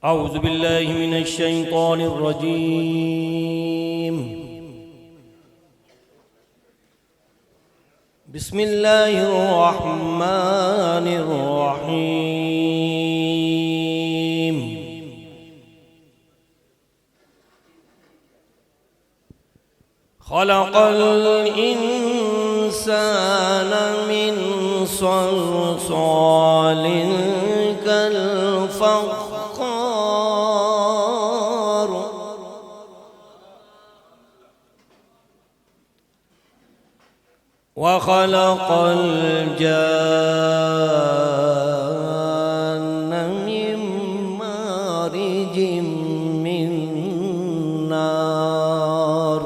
أعوذ بالله من الشيطان الرجيم. بسم الله الرحمن الرحيم. خلق الإنسان من صلصال كالفخار وخلق الجان من مارج من نار.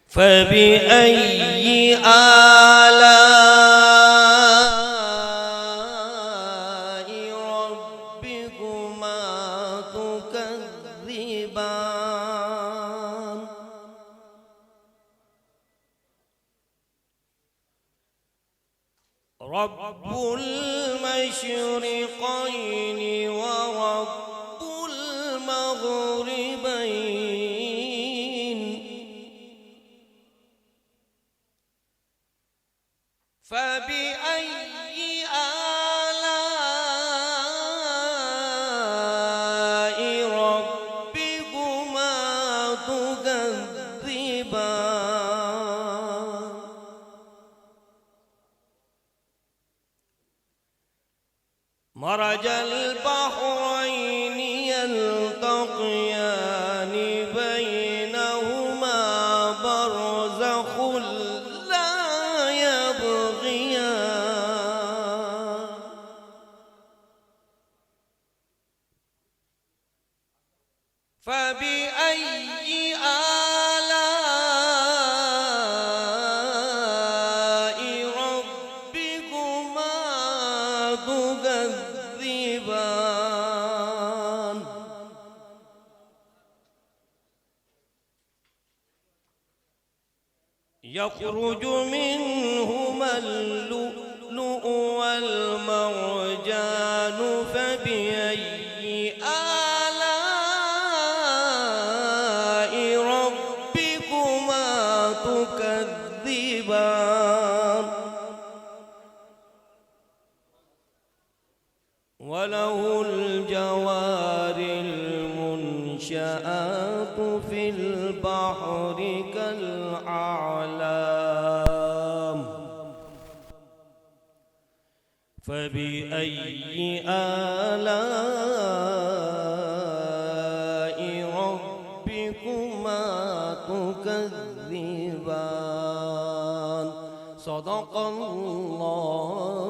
فبأي آلاء ربكما تكذبان؟ رب المشرقين ورب المغربين. فبأي آلاء ربكما تكذبان؟ مرج البحرين يلتقيان بينهما برزخ لا يبغيان. فبأي آلاء ربكما تكذبان؟ يخرج منهما اللؤلؤ والمرجان. فبأي آلاء ربكما تكذبان؟ وله الجوار المنشآت في البحر كالأعلام. فبأي آلاء ربكما تكذبان؟ صدق الله